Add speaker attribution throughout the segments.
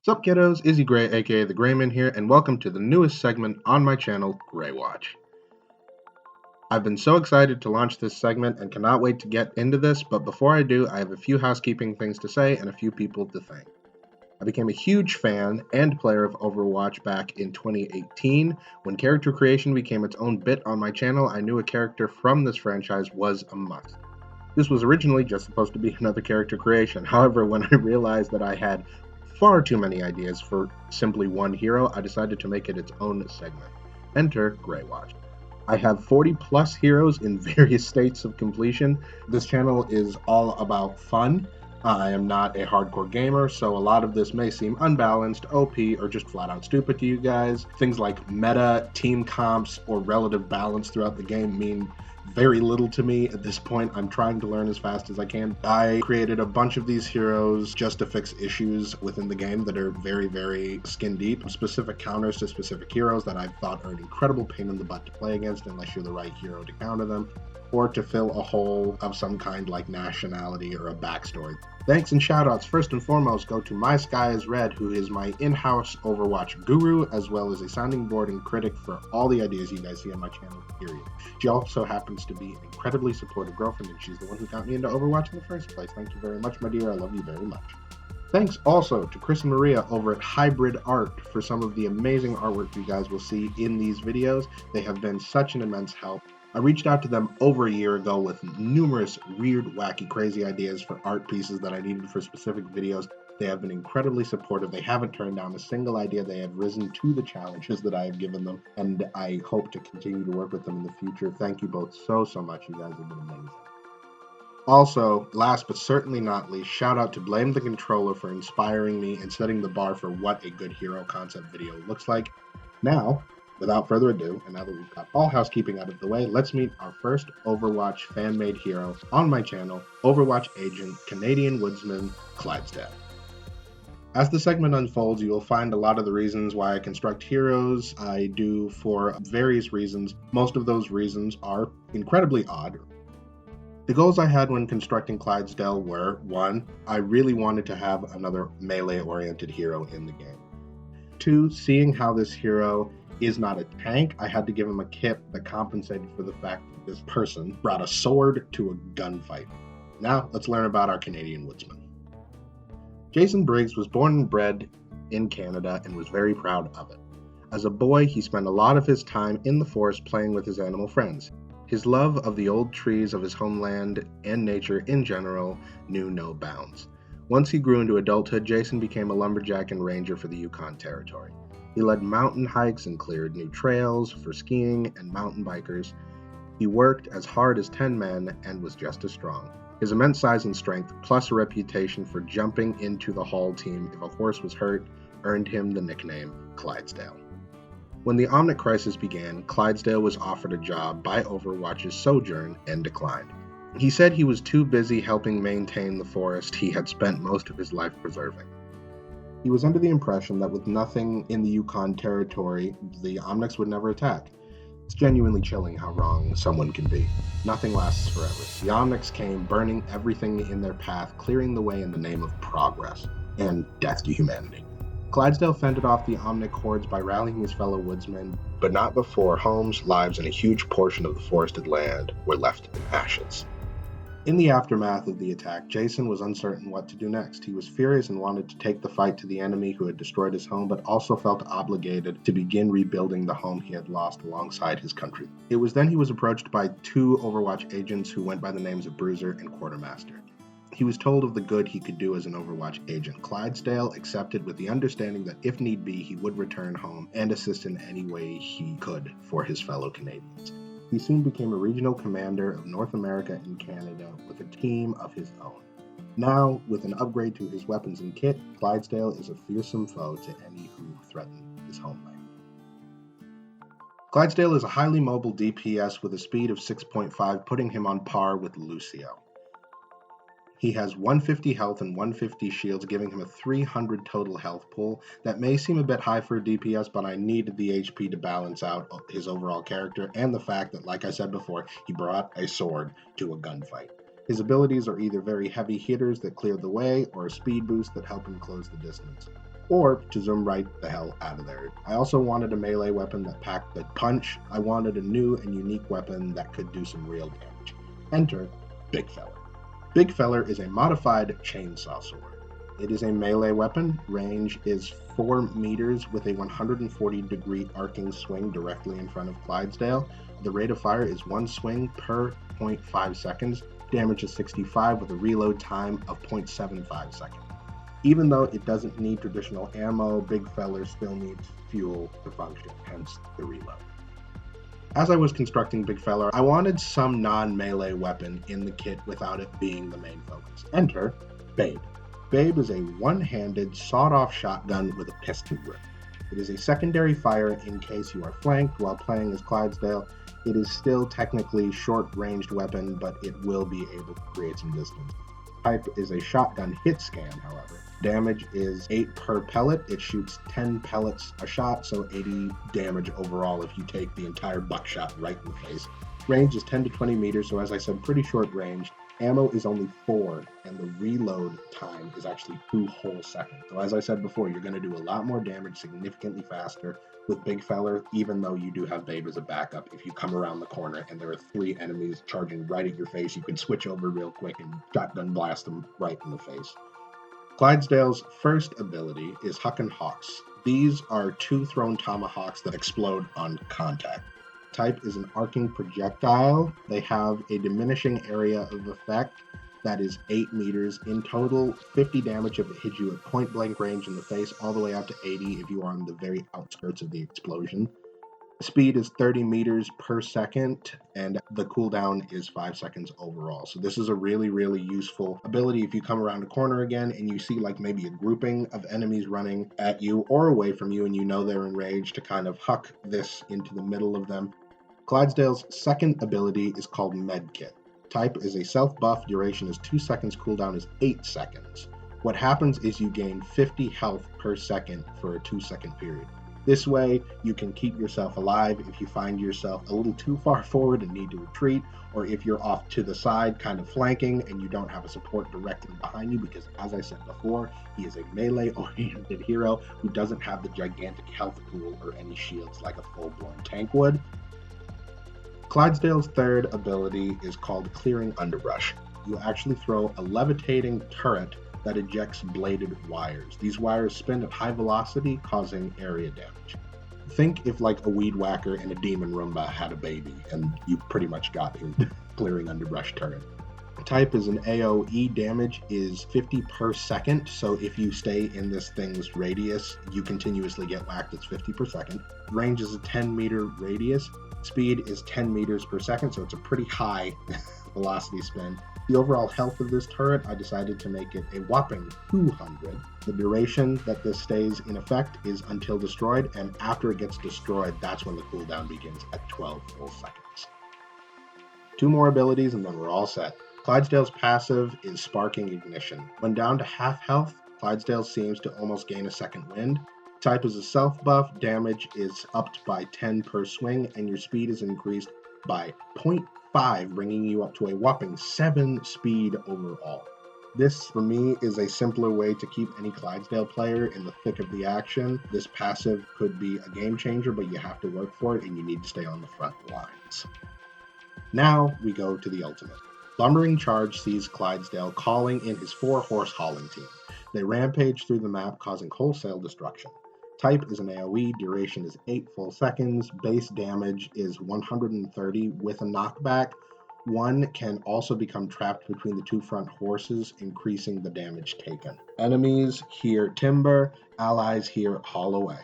Speaker 1: Sup kiddos, IzzyGrae aka TheGraeman here, and welcome to the newest segment on my channel, OVERWATCH. I've been so excited to launch this segment and cannot wait to get into this, but before I do, I have a few housekeeping things to say and a few people to thank. I became a huge fan and player of Overwatch back in 2018. When character creation became its own bit on my channel, I knew a character from this franchise was a must. This was originally just supposed to be another character creation. However, when I realized that I had far too many ideas for simply one hero, I decided to make it its own segment. Enter GraeWatch. I have 40 plus heroes in various states of completion. This channel is all about fun. I am not a hardcore gamer, so a lot of this may seem unbalanced, OP, or just flat out stupid to you guys. Things like meta, team comps, or relative balance throughout the game mean very little to me at this point. I'm trying to learn as fast as I can. I created a bunch of these heroes just to fix issues within the game that are very skin deep. Specific counters to specific heroes that I've thought are an incredible pain in the butt to play against unless you're the right hero to counter them, or to fill a hole of some kind like nationality or a backstory. Thanks and shoutouts first and foremost go to MySkyIsRed, who is my in-house Overwatch guru, as well as a sounding board and critic for all the ideas you guys see on my channel, period. She also happens to be an incredibly supportive girlfriend, and she's the one who got me into Overwatch in the first place. Thank you very much, my dear. I love you very much. Thanks also to Chris and Maria over at Hybrid Art for some of the amazing artwork you guys will see in these videos. They have been such an immense help. I reached out to them over a year ago with numerous weird, wacky, crazy ideas for art pieces that I needed for specific videos. They have been incredibly supportive. They haven't turned down a single idea. They have risen to the challenges that I have given them, and I hope to continue to work with them in the future. Thank you both so much. You guys have been amazing. Also, last but certainly not least, shout out to BlametheController for inspiring me and setting the bar for what a good hero concept video looks like. Now, without further ado, and now that we've got all housekeeping out of the way, let's meet our first Overwatch fan-made hero on my channel, Overwatch agent, Canadian woodsman, Clydesdale. As the segment unfolds, you will find a lot of the reasons why I construct heroes I do for various reasons. Most of those reasons are incredibly odd. The goals I had when constructing Clydesdale were, 1, I really wanted to have another melee-oriented hero in the game. 2, seeing how this hero is not a tank, I had to give him a kit that compensated for the fact that this person brought a sword to a gunfight. Now, let's learn about our Canadian woodsman. Jason Briggs was born and bred in Canada and was very proud of it. As a boy, he spent a lot of his time in the forest playing with his animal friends. His love of the old trees of his homeland and nature in general knew no bounds. Once he grew into adulthood, Jason became a lumberjack and ranger for the Yukon Territory. He led mountain hikes and cleared new trails for skiing and mountain bikers. He worked as hard as 10 men and was just as strong. His immense size and strength, plus a reputation for jumping into the haul team if a horse was hurt, earned him the nickname Clydesdale. When the Omnic Crisis began, Clydesdale was offered a job by Overwatch's Sojourn and declined. He said he was too busy helping maintain the forest he had spent most of his life preserving. He was under the impression that with nothing in the Yukon Territory, the Omnics would never attack. It's genuinely chilling how wrong someone can be. Nothing lasts forever. The Omnics came, burning everything in their path, clearing the way in the name of progress and death to humanity. Clydesdale fended off the Omnic hordes by rallying his fellow woodsmen, but not before homes, lives, and a huge portion of the forested land were left in ashes. In the aftermath of the attack, Jason was uncertain what to do next. He was furious and wanted to take the fight to the enemy who had destroyed his home, but also felt obligated to begin rebuilding the home he had lost alongside his country. It was then he was approached by 2 Overwatch agents who went by the names of Bruiser and Quartermaster. He was told of the good he could do as an Overwatch agent. Clydesdale accepted with the understanding that if need be, he would return home and assist in any way he could for his fellow Canadians. He soon became a regional commander of North America and Canada with a team of his own. Now, with an upgrade to his weapons and kit, Clydesdale is a fearsome foe to any who threaten his homeland. Clydesdale is a highly mobile DPS with a speed of 6.5, putting him on par with Lucio. He has 150 health and 150 shields, giving him a 300 total health pool. That may seem a bit high for a DPS, but I needed the HP to balance out his overall character, and the fact that, like I said before, he brought a sword to a gunfight. His abilities are either very heavy hitters that clear the way, or a speed boost that help him close the distance. or to zoom right the hell out of there. I also wanted a melee weapon that packed the punch. I wanted a new and unique weapon that could do some real damage. Enter Big Feller. Big Feller is a modified chainsaw sword. It is a melee weapon. Range is 4 meters with a 140-degree arcing swing directly in front of Clydesdale. The rate of fire is 1 swing per 0.5 seconds. Damage is 65 with a reload time of 0.75 seconds. Even though it doesn't need traditional ammo, Big Feller still needs fuel to function, hence the reload. As I was constructing Big Feller, I wanted some non-melee weapon in the kit without it being the main focus. Enter Babe. Babe is a one-handed, sawed-off shotgun with a piston grip. It is a secondary fire in case you are flanked while playing as Clydesdale. It is still technically short-ranged weapon, but it will be able to create some distance. Type is a shotgun hit scan, however. Damage is 8 per pellet. It shoots 10 pellets a shot, so 80 damage overall if you take the entire buckshot right in the face. Range is 10 to 20 meters, so as I said, pretty short range. Ammo is only 4, and the reload time is actually 2 whole seconds. So as I said before, you're going to do a lot more damage significantly faster with Big Feller, even though you do have Babe as a backup. If you come around the corner and there are 3 enemies charging right at your face, you can switch over real quick and shotgun blast them right in the face. Clydesdale's first ability is Huck and Hawks. These are 2 thrown tomahawks that explode on contact. Type is an arcing projectile. They have a diminishing area of effect that is 8 meters. In total, 50 damage if it hits you at point blank range in the face, all the way up to 80 if you are on the very outskirts of the explosion. Speed is 30 meters per second, and the cooldown is 5 seconds overall. So this is a really, really useful ability if you come around a corner again and you see like maybe a grouping of enemies running at you or away from you and you know they're enraged, to kind of huck this into the middle of them. Clydesdale's second ability is called Medkit. Type is a self-buff, duration is 2 seconds, cooldown is 8 seconds. What happens is you gain 50 health per second for a 2-second period. This way, you can keep yourself alive if you find yourself a little too far forward and need to retreat, or if you're off to the side kind of flanking and you don't have a support directly behind you, because as I said before, he is a melee-oriented hero who doesn't have the gigantic health pool or any shields like a full-blown tank would. Clydesdale's third ability is called Clearing Underbrush. You actually throw a levitating turret that ejects bladed wires. These wires spin at high velocity, causing area damage. Think if like a weed whacker and a demon Roomba had a baby, and you pretty much got your Clearing Underbrush turret. Type is an AoE. Damage is 50 per second, so if you stay in this thing's radius, you continuously get whacked. It's 50 per second. Range is a 10-meter radius. Speed is 10 meters per second, so it's a pretty high velocity spin. The overall health of this turret, I decided to make it a whopping 200. The duration that this stays in effect is until destroyed, and after it gets destroyed, that's when the cooldown begins at 12 full seconds. 2 more abilities and then we're all set. Clydesdale's passive is Sparking Ignition. When down to half health, Clydesdale seems to almost gain a second wind. Type is a self-buff, damage is upped by 10 per swing, and your speed is increased by 0.5, bringing you up to a whopping 7 speed overall. This, for me, is a simpler way to keep any Clydesdale player in the thick of the action. This passive could be a game changer, but you have to work for it, and you need to stay on the front lines. Now we go to the ultimate. Lumbering Charge sees Clydesdale calling in his 4-horse hauling team. They rampage through the map, causing wholesale destruction. Type is an AoE, duration is 8 full seconds, base damage is 130 with a knockback. One can also become trapped between the 2 front horses, increasing the damage taken. Enemies hear Timber, allies hear Haul Away.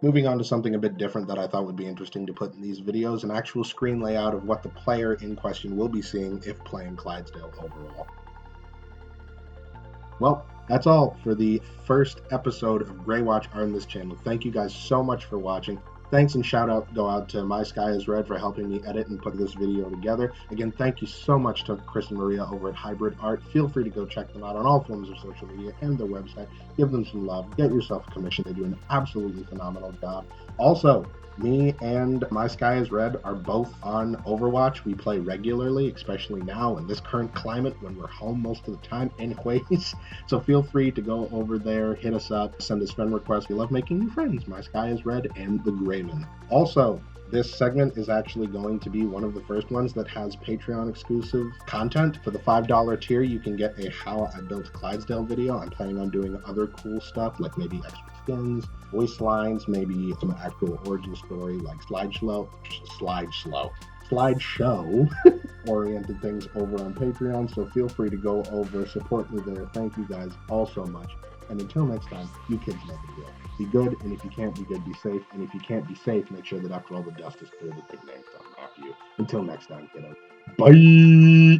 Speaker 1: Moving on to something a bit different that I thought would be interesting to put in these videos, an actual screen layout of what the player in question will be seeing if playing Clydesdale overall. Well, that's all for the first episode of Grey Watch on this channel. Thank you guys so much for watching. Thanks and shout out go out to MySkyIsRed for helping me edit and put this video together. Again, thank you so much to Chris and Maria over at Hybrid Art. Feel free to go check them out on all forms of social media and their website. Give them some love. Get yourself a commission. They do an absolutely phenomenal job. Also, me and MySkyIsRed are both on Overwatch. We play regularly, especially now in this current climate when we're home most of the time anyways. So feel free to go over there, hit us up, send us friend requests. We love making new friends. MySkyIsRed and TheGraeman. Also, this segment is actually going to be one of the first ones that has Patreon exclusive content. For the $5 tier, you can get a How I Built Clydesdale video. I'm planning on doing other cool stuff, like maybe extra skins, voice lines, maybe some actual origin story, like slideshow oriented things over on Patreon. So feel free to go over, support me there. Thank you guys all so much. And until next time, you kids know the drill. Be good, and if you can't be good, be safe. And if you can't be safe, make sure that after all the dust is cleared, the big names don't after you. Until next time, kiddo. Bye!